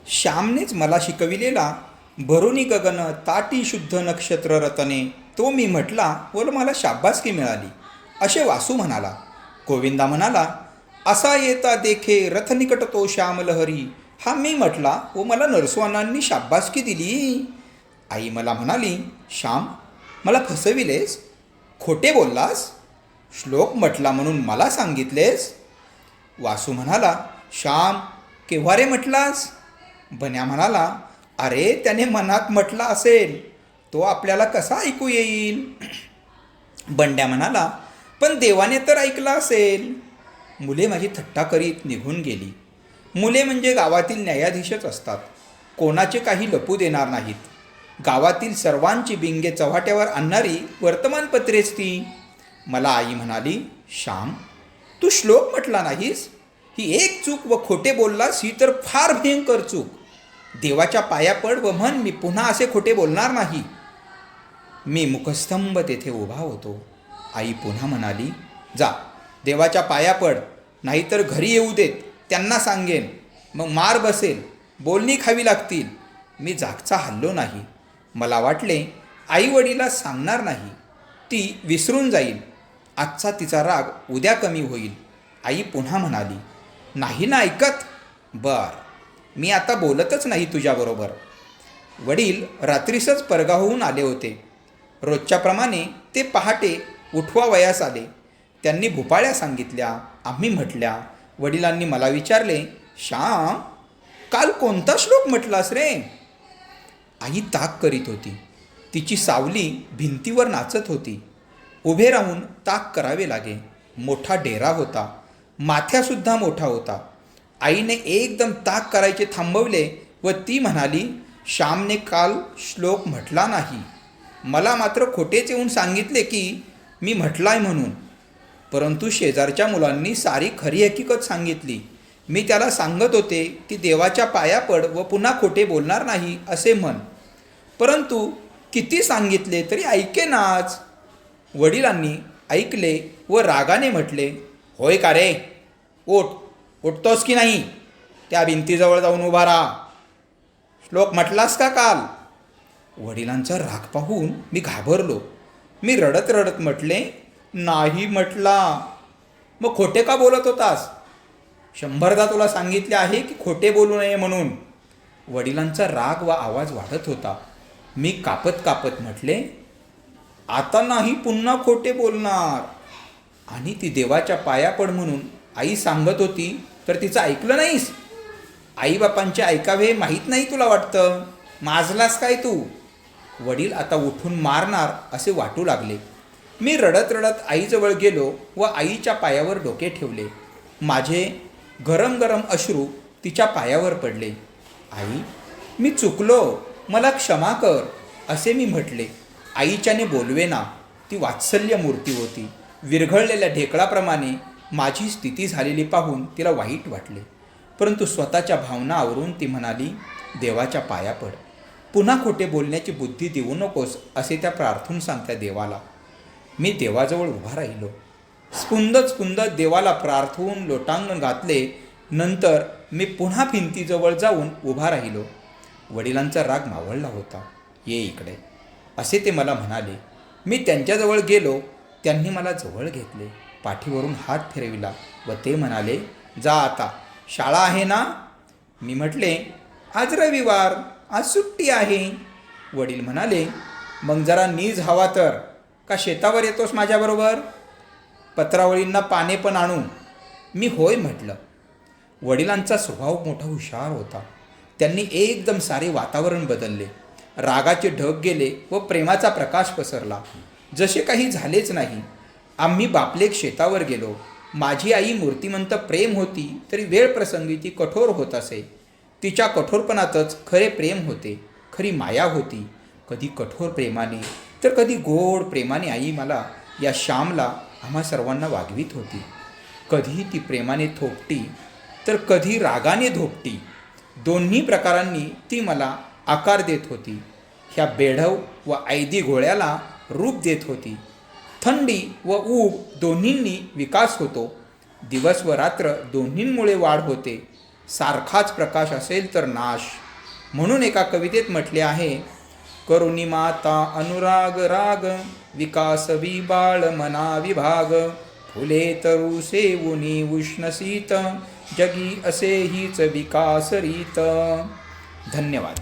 श्यामनेच मला शिकविलेला भरुनी गगन ताटी शुद्ध नक्षत्र रतने तो मी म्हटला व मला शाब्बासकी मिळाली असे वासू म्हणाला. गोविंदा म्हणाला, असा येता देखे रथनिकट तो श्यामलहरी हा मी म्हटला व मला नरसोवांनांनी शाब्बासकी दिली. आई मला म्हणाली, श्याम मला फसविलेस, खोटे बोललास, श्लोक म्हटला म्हणून मला सांगितलेस. वासू म्हणाला, श्याम केव्हा रे म्हटलास. बन्या म्हणाला, अरे त्याने मनात म्हटला असेल, तो आपल्याला कसा ऐकू येईल. बंड्या म्हणाला, पण देवाने तर ऐकला असेल. मुले माझी थट्टा करीत निघून गेली. मुले म्हणजे गावातील न्यायाधीशच असतात, कोणाचे काही लपू देणार नाहीत. गावातील सर्वांची बिंगे चव्हाट्यावर आणणारी वर्तमानपत्रेच ती. मला आई म्हणाली, श्याम तू श्लोक म्हटला नाहीस, ही एक चूक व खोटे बोललास ही तर फार भयंकर चूक. देवाच्या पाया पड व म्हण मी पुन्हा असे खोटे बोलणार नाही. मी मुखस्तंभ तेथे उभा होतो. आई पुन्हा म्हणाली, जा देवाच्या पाया पड, नाहीतर घरी येऊ देत, त्यांना सांगेन, मग मार बसेल, बोलणी खावी लागतील. मी जागचा हल्लो नाही. मला वाटले आई वडीला सांगणार नाही, ती विसरून जाईल. आजचा तिचा राग उद्या कमी होईल. आई पुन्हा म्हणाली, नाही ना ऐकत, बर मी आता बोलतच नाही तुझ्याबरोबर. वडील रात्रीसच परगावहून आले होते. रोजच्याप्रमाणे ते पहाटे उठवावयास आले. त्यांनी भुपाळ्या सांगितल्या, आम्ही म्हटल्या. वडिलांनी मला विचारले, श्याम काल कोणता श्लोक म्हटलास रे. आई ताक करीत होती. तिची सावली भिंतीवर नाचत होती. उभे राहून ताक करावे लागे. मोठा डेरा होता, माथ्यासुद्धा मोठा होता. आईने एकदम ताक करायचे थांबवले व ती म्हणाली, श्यामने काल श्लोक म्हटला नाही. मला मात्र खोटेच येऊन सांगितले की मी म्हटलाय म्हणून. परंतु शेजारच्या मुलांनी सारी खरी हकीकत सांगितली. मी त्याला सांगत होते की देवाच्या पाया पड व पुन्हा खोटे बोलणार नाही असे म्हण, परंतु किती सांगितले तरी ऐकेनाच. वडिलांनी ऐकले व रागाने म्हटले, होय का रे, उठतोस की नाही, त्या भिंतीजवळ जाऊन उभा राहा. श्लोक म्हटलास का काल. वडिलांचा राग पाहून मी घाबरलो. मी रडत रडत म्हटले, नाही म्हटला. मग खोटे का बोलत होतास. 100दा तुला सांगितले आहे की खोटे बोलू नये म्हणून. वडिलांचा राग व आवाज वाढत होता. मी कापत कापत म्हटले, आता नाही पुन्हा खोटे बोलणार. आणि ती देवाच्या पाया पड म्हणून आई सांगत होती तर तिचं ऐकलं नाहीस. आईबापांचे ऐकावे माहीत नाही तुला वाटतं. माजलास काय तू. वडील आता उठून मारणार असे वाटू लागले. मी रडत रडत आईजवळ गेलो व आईच्या पायावर डोके ठेवले. माझे गरम गरम अश्रू तिच्या पायावर पडले. आई मी चुकलो, मला क्षमा कर असे मी म्हटले. आईच्याने बोलवेना. ती वात्सल्य मूर्ती होती. विरघळलेल्या ढेकळाप्रमाणे माझी स्थिती झालेली पाहून तिला वाईट वाटले. परंतु स्वतःच्या भावना आवरून ती म्हणाली, देवाच्या पाया पड, पुन्हा खोटे बोलण्याची बुद्धी देऊ नकोस असे त्या प्रार्थून सांगत्या देवाला. मी देवाजवळ उभा राहिलो. स्पुंदत देवाला प्रार्थून लोटांगण घातले. नंतर मी पुन्हा भिंतीजवळ जाऊन उभा राहिलो. वडिलांचा राग मावळला होता. ये इकडे असे ते मला म्हणाले. मी त्यांच्याजवळ गेलो. त्यांनी मला जवळ घेतले, पाठीवरून हात फिरविला व ते म्हणाले, जा आता, शाळा आहे ना. मी म्हटले, आज रविवार, आज सुट्टी आहे. वडील म्हणाले, मग जरा नीज हवा तर का शेतावर येतोस माझ्याबरोबर. पत्रावळींना पाने पण आणू. मी होय म्हटलं. वडिलांचा स्वभाव मोठा हुशार होता. त्यांनी एकदम सारे वातावरण बदलले. रागाचे ढग गेले व प्रेमाचा प्रकाश पसरला. जसे काही झालेच नाही. आम्ही बापलेक शेतावर गेलो. माझी आई मूर्तिमंत प्रेम होती तरी वेळ प्रसंगी ती कठोर होत असे. तिच्या कठोरपणातच खरे प्रेम होते, खरी माया होती. कधी कठोर प्रेमाने तर कधी गोड प्रेमाने आई मला, या श्यामला, आम्हा सर्वांना वागवीत होती. कधी ती प्रेमाने थोपटी तर कधी रागाने धोपटी. दोन्ही प्रकारांनी ती मला आकार देत होती. ह्या बेढव व ऐदी घोळ्याला रूप देत होती. थंडी व ऊब दोन्हींनी विकास होतो. दिवस व रात्र दोन्हींमुळे वाढ होते. सारखाच प्रकाश असेल तर नाश. म्हणून एका कवितेत म्हटले आहे, करुणी माता अनुराग राग, विकास विबाळ मना विभाग, फुले तरु सेवुनी उष्ण शीत, जगी असे हीच विकास रीत. धन्यवाद.